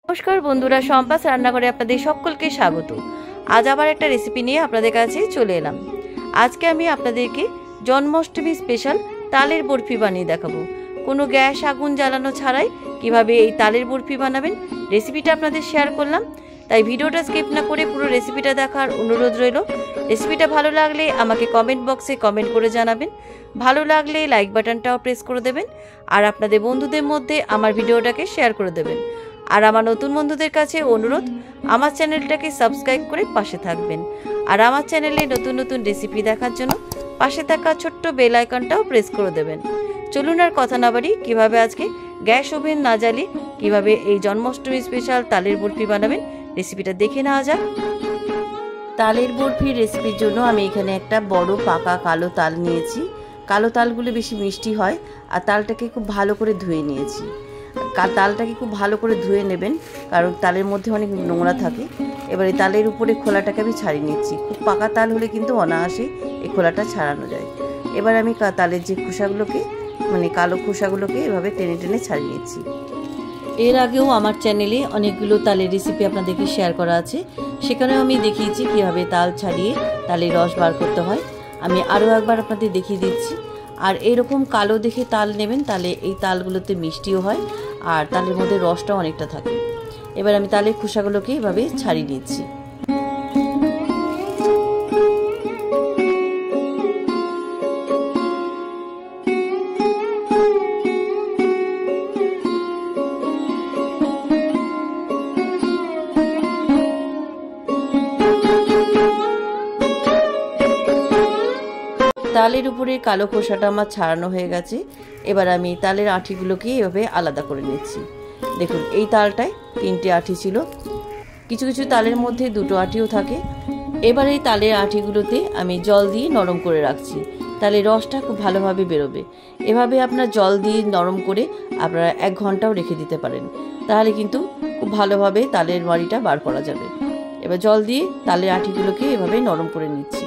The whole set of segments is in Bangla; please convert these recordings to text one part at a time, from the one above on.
নমস্কার বন্ধুরা, সম্পাস রান্নাঘরে আপনাদের সকলকে স্বাগত। আজ আবার একটা রেসিপি নিয়ে আপনাদের কাছে চলে এলাম। আজকে আমি আপনাদেরকে জন্মাষ্টমী স্পেশাল তালের বরফি বানিয়ে দেখাবো। কোনো গ্যাস আগুন জ্বালানো ছাড়াই কিভাবে এই তালের বরফি বানাবেন রেসিপিটা আপনাদের শেয়ার করলাম। তাই ভিডিওটা স্কিপ না করে পুরো রেসিপিটা দেখার অনুরোধ রইল। রেসিপিটা ভালো লাগলে আমাকে কমেন্ট বক্সে কমেন্ট করে জানাবেন। ভালো লাগলে লাইক বাটনটাও প্রেস করে দেবেন আর আপনাদের বন্ধুদের মধ্যে আমার ভিডিওটাকে শেয়ার করে দেবেন। আর আমার নতুন বন্ধুদের কাছে অনুরোধ, আমার চ্যানেলটাকে সাবস্ক্রাইব করে পাশে থাকবেন। আর আমার চ্যানেলে নতুন নতুন রেসিপি দেখার জন্য পাশে থাকা ছোট্ট বেল আইকনটাও প্রেস করে দেবেন। চলুন আর কথা না বাড়ি, কীভাবে আজকে গ্যাস ওভেন না জ্বালিয়ে কীভাবে এই জন্মাষ্টমী স্পেশাল তালের বরফি বানাবেন রেসিপিটা দেখে নেওয়া যাক। তালের বরফির রেসিপির জন্য আমি এখানে একটা বড় পাকা কালো তাল নিয়েছি। কালো তালগুলো বেশি মিষ্টি হয়। আর তালটাকে খুব ভালো করে ধুয়ে নিয়েছি। তালটাকে খুব ভালো করে ধুয়ে নেবেন, কারণ তালের মধ্যে অনেক নোংরা থাকে। এবারে তালের উপরে খোলাটাকে আমি ছাড়িয়ে নিচ্ছি। খুব পাকা তাল হলে কিন্তু অনায়াসে এই খোলাটা ছাড়ানো যায়। এবার আমি তালের যে খোসাগুলোকে, মানে কালো খোসাগুলোকে এভাবে টেনে টেনে ছাড়িয়ে নিচ্ছি। এর আগেও আমার চ্যানেলে অনেকগুলো তালের রেসিপি আপনাদেরকে শেয়ার করা আছে, সেখানেও আমি দেখিয়েছি কীভাবে তাল ছাড়িয়ে তালের রস বার করতে হয়। আমি আরও একবার আপনাদের দেখিয়ে দিচ্ছি। আর এরকম কালো দেখে তাল নেবেন, তাহলে এই তালগুলোতে মিষ্টিও হয় আর তালের মধ্যে রসটাও অনেকটা থাকে। এবার আমি তালের খোসাগুলোকে এভাবে ছাড়িয়ে নিচ্ছি। তালের উপরে কালো খোসাটা আমার ছাড়ানো হয়ে গেছে। এবার আমি তালের আঁঠিগুলোকে এভাবে আলাদা করে নিচ্ছি। দেখুন, এই তালটায় 3টে আঁঠি ছিল, কিছু কিছু তালের মধ্যে 2টো আঁঠিও থাকে। এবার এই তালের আঁঠিগুলোতে আমি জল দিয়ে নরম করে রাখছি, তাহলে রসটা খুব ভালোভাবে বেরোবে। এভাবে আপনার জল দিয়ে নরম করে আপনারা 1 ঘন্টাও রেখে দিতে পারেন, তাহলে কিন্তু খুব ভালোভাবে তালের মাড়িটা বার করা যাবে। এবার জল দিয়ে তালের আঁঠিগুলোকে এভাবে নরম করে নিচ্ছি।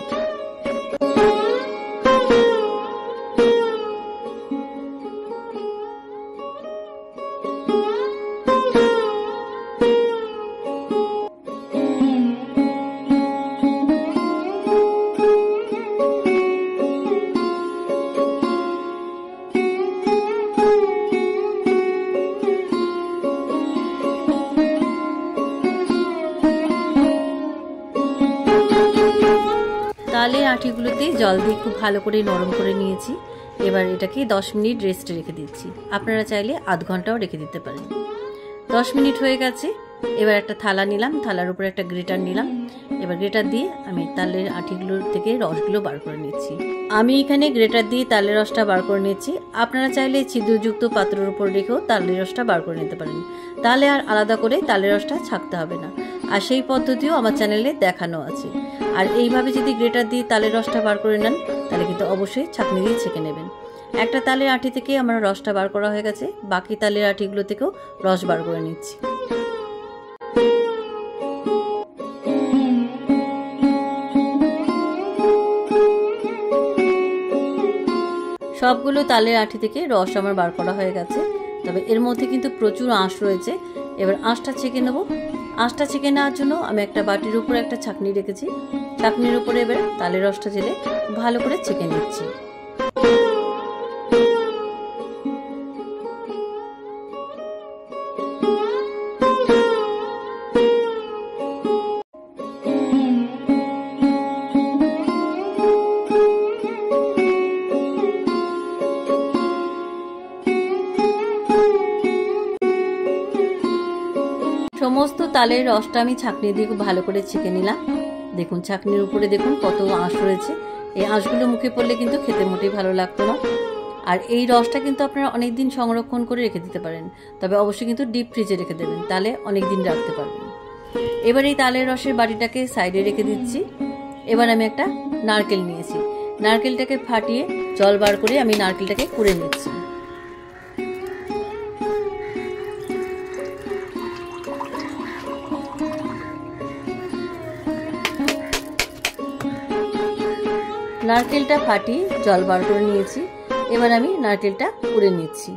তালের আঁঠিগুলোতে জল দিয়ে খুব ভালো করে নরম করে নিয়েছি। এবার এটাকে 10 মিনিট রেস্টে রেখে দিচ্ছি। আপনারা চাইলে আধ ঘন্টাও রেখে দিতে পারেন। 10 মিনিট হয়ে গেছে। এবার একটা থালা নিলাম, থালার উপরে একটা গ্রেটার নিলাম। এবার গ্রেটার দিয়ে আমি তালের আঁঠিগুলোর থেকে রসগুলো বার করে নিচ্ছি। আমি এখানে গ্রেটার দিয়ে তালের রসটা বার করে নিচ্ছি। আপনারা চাইলে ছিদ্রযুক্ত পাত্রের উপর রেখেও তালের রসটা বার করে নিতে পারেন, তাহলে আর আলাদা করে তালের রসটা ছাঁকতে হবে না। আর সেই পদ্ধতিও আমার চ্যানেলে দেখানো আছে। আর এইভাবে যদি গ্রেটার দিয়ে তালের রসটা বার করে নেন, তাহলে কিন্তু অবশ্যই ছাঁকনি দিয়ে ছেঁকে নেবেন। একটা তালের আঁঠি থেকে আমার রসটা বার করা হয়ে গেছে, বাকি তালের আঁঠিগুলো থেকেও রস বার করে নিচ্ছি। সবগুলো তালের আঁঠি থেকে রস আমার বার করা হয়ে গেছে, তবে এর মধ্যে কিন্তু প্রচুর আঁশ রয়েছে। এবার আঁশটা ছেঁকে নেব। আঁশটা ছেঁকে নেওয়ার জন্য আমি একটা বাটির উপরে একটা ছাঁকনি রেখেছি। ছাঁকনির উপরে এবার তালের রসটা ঢেলে ভালো করে ছেঁকে নিচ্ছি। সমস্ত তালের রসটা আমি ছাঁকনি দিয়ে খুব ভালো করে ছেঁকে নিলাম। দেখুন, ছাঁকনির উপরে দেখুন কত আঁশ রয়েছে। এই আঁশগুলো মুখে পড়লে কিন্তু খেতে মোটেই ভালো লাগতো না। আর এই রসটা কিন্তু আপনারা অনেক দিন সংরক্ষণ করে রেখে দিতে পারেন, তবে অবশ্যই কিন্তু ডিপ ফ্রিজে রেখে দেবেন, তাহলে অনেক দিন রাখতে পারবেন। এবার এই তালের রসের বাটিটাকে সাইডে রেখে দিচ্ছি। এবার আমি একটা নারকেল নিয়েছি। নারকেলটাকে ফাটিয়ে জল বার করে আমি নারকেলটাকে কুড়ে নিচ্ছি। নারকেলটা ফাটিয়ে জল বার করে নিয়েছি। এবার আমি নারকেলটা কুড়ে নিচ্ছি।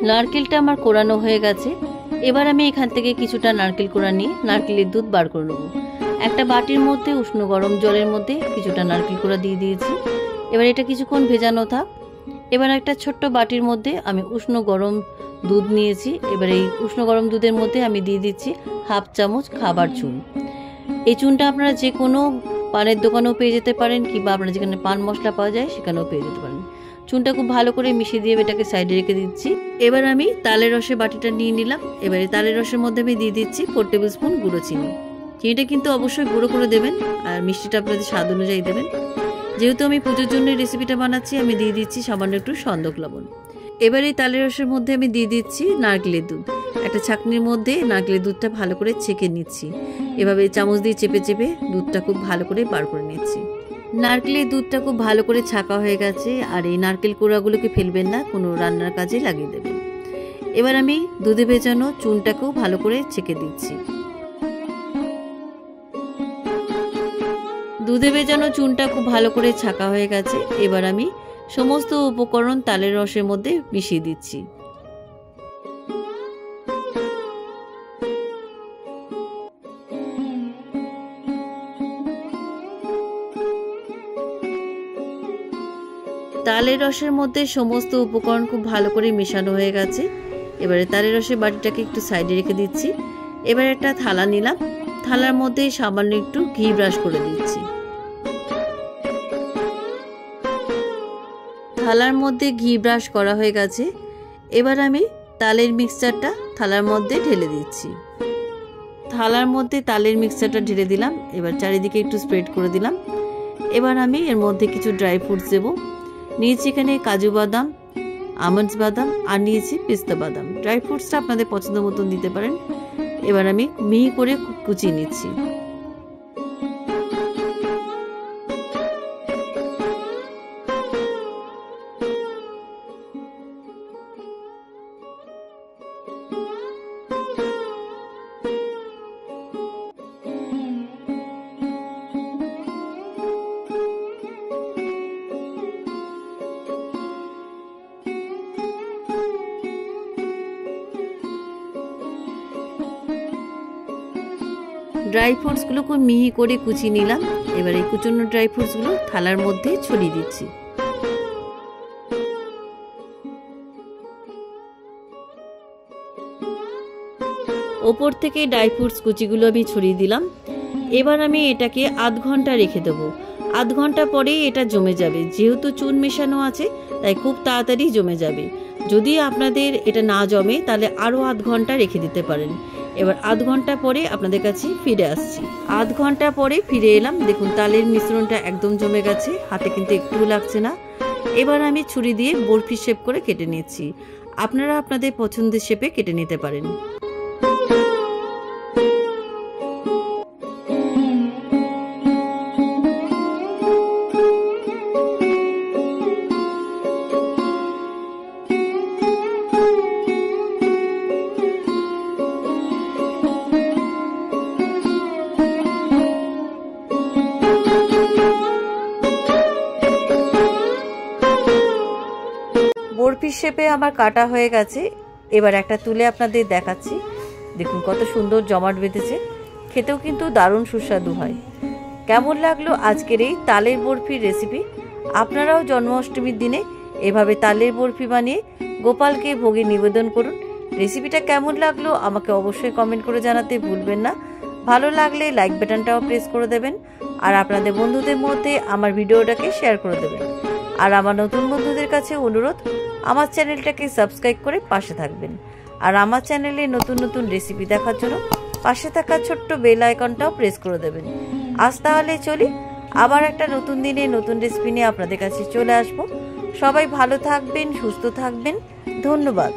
নারকেলটা আমার কোরানো হয়ে গেছে। এবার আমি এখান থেকে কিছুটা নারকেল কোড়া নিয়ে নারকেলের দুধ বার করে নেব। একটা বাটির মধ্যে উষ্ণ গরম জলের মধ্যে কিছুটা নারকেল কোড়া দিয়ে দিয়েছি। এবার এটা কিছুক্ষণ ভেজানো থাক। এবার একটা ছোট্ট বাটির মধ্যে আমি উষ্ণ গরম দুধ নিয়েছি। এবার এই উষ্ণ গরম দুধের মধ্যে আমি দিয়ে দিচ্ছি হাফ চামচ খাবার চুন। এই চুনটা আপনারা যে কোনো পানের দোকানেও পেয়ে যেতে পারেন, কিংবা আপনারা যেখানে পান মশলা পাওয়া যায় সেখানেও পেয়ে যেতে পারেন। চুনটা খুব ভালো করে মিশিয়ে দিয়ে এটাকে সাইডে রেখে দিচ্ছি। এবার আমি তালের রসের বাটিটা নিয়ে নিলাম। এবারে তালের রসের মধ্যে আমি দিয়ে দিচ্ছি 4 টেবিল স্পুন গুঁড়ো চিনি। চিনিটা কিন্তু অবশ্যই গুঁড়ো করে দেবেন, আর মিষ্টিটা আপনাদের স্বাদ অনুযায়ী দেবেন। যেহেতু আমি পুজোর জন্য রেসিপিটা বানাচ্ছি, আমি দিয়ে দিচ্ছি সামান্য একটু সন্দক লবণ। এবার এই তালের রসের মধ্যে আমি দিয়ে দিচ্ছি নারকেলের দুধ। একটা ছাঁকনির মধ্যে নারকেলের দুধটা ভালো করে ছেঁকে নিচ্ছি। এভাবে চামচ দিয়ে চেপে চেপে দুধটা খুব ভালো করে বার করে নিচ্ছি। নারকেলের দুধটা খুব ভালো করে ছাঁকা হয়ে গেছে। আর এই নারকেল কোড়াগুলোকে ফেলবেন না, কোনো রান্নার কাজে লাগিয়ে দেবেন। এবার আমি দুধে ভেজানো চুনটাকেও ভালো করে ছেঁকে দিচ্ছি। দুধে ভেজানো চুনটা খুব ভালো করে ছাঁকা হয়ে গেছে। এবার আমি সমস্ত উপকরণ তালের রসের মধ্যে মিশিয়ে দিচ্ছি। তালের রসের মধ্যে সমস্ত উপকরণ খুব ভালো করে মেশানো হয়ে গেছে। এবারে তালের রসের বাটিটাকে একটু সাইডে রেখে দিচ্ছি। এবার একটা থালা নিলাম, থালার মধ্যে সামান্য একটু ঘি ব্রাশ করে দিচ্ছি। থালার মধ্যে ঘি ব্রাশ করা হয়ে গেছে। এবার আমি তালের মিক্সচারটা থালার মধ্যে ঢেলে দিচ্ছি। থালার মধ্যে তালের মিক্সচারটা ঢেলে দিলাম। এবার চারিদিকে একটু স্প্রেড করে দিলাম। এবার আমি এর মধ্যে কিছু ড্রাই ফ্রুটস দেবো। নিয়েছি এখানে কাজু বাদাম, আমন্ডস বাদাম, আর নিয়েছি পেস্তা বাদাম। ড্রাই ফ্রুটসটা আপনাদের পছন্দ মতন দিতে পারেন। এবার আমি মিহি করে কুচিয়ে নিচ্ছি। ড্রাই ফ্রুটসগুলো খুব মিহি করে কুচিয়ে নিলাম। এবার এই কুচনো ড্রাই ফ্রুটসগুলো থালার মধ্যে ছড়িয়ে দিচ্ছি। ওপর থেকে ড্রাই ফ্রুটস কুচিগুলো আমি ছড়িয়ে দিলাম। এবার আমি এটাকে আধ ঘন্টা রেখে দেবো। আধ ঘন্টা পরেই এটা জমে যাবে। যেহেতু চুন মেশানো আছে তাই খুব তাড়াতাড়ি জমে যাবে। যদি আপনাদের এটা না জমে তাহলে আরও আধ ঘন্টা রেখে দিতে পারেন। এবার আধ ঘন্টা পরে আপনাদের কাছে ফিরে আসছি। আধ ঘন্টা পরে ফিরে এলাম। দেখুন তালের মিশ্রণটা একদম জমে গেছে, হাতে কিন্তু একটুও লাগছে না। এবার আমি ছুরি দিয়ে বরফি শেপ করে কেটে নিচ্ছি। আপনারা আপনাদের পছন্দের শেপে কেটে নিতে পারেন। বরফি শেপে আমার কাটা হয়ে গেছে। এবার একটা তুলে আপনাদের দেখাচ্ছি। দেখুন কত সুন্দর জমাট বেঁধেছে, খেতেও কিন্তু দারুণ সুস্বাদু হয়। কেমন লাগলো আজকের এই তালের বরফির রেসিপি? আপনারাও জন্মাষ্টমীর দিনে এভাবে তালের বরফি বানিয়ে গোপালকে ভোগে নিবেদন করুন। রেসিপিটা কেমন লাগলো আমাকে অবশ্যই কমেন্ট করে জানাতে ভুলবেন না। ভালো লাগলে লাইক বাটনটাও প্রেস করে দেবেন, আর আপনাদের বন্ধুদের মধ্যে আমার ভিডিওটাকে শেয়ার করে দেবেন। আর আমার নতুন বন্ধুদের কাছে অনুরোধ, আমার চ্যানেলটাকে সাবস্ক্রাইব করে পাশে থাকবেন। আর আমার চ্যানেলে নতুন নতুন রেসিপি দেখার জন্য পাশে থাকা ছোট্ট বেল আইকনটাও প্রেস করে দেবেন। আজ তাহলে চলি, আবার একটা নতুন দিনে নতুন রেসিপি নিয়ে আপনাদের কাছে চলে আসবো। সবাই ভালো থাকবেন, সুস্থ থাকবেন। ধন্যবাদ।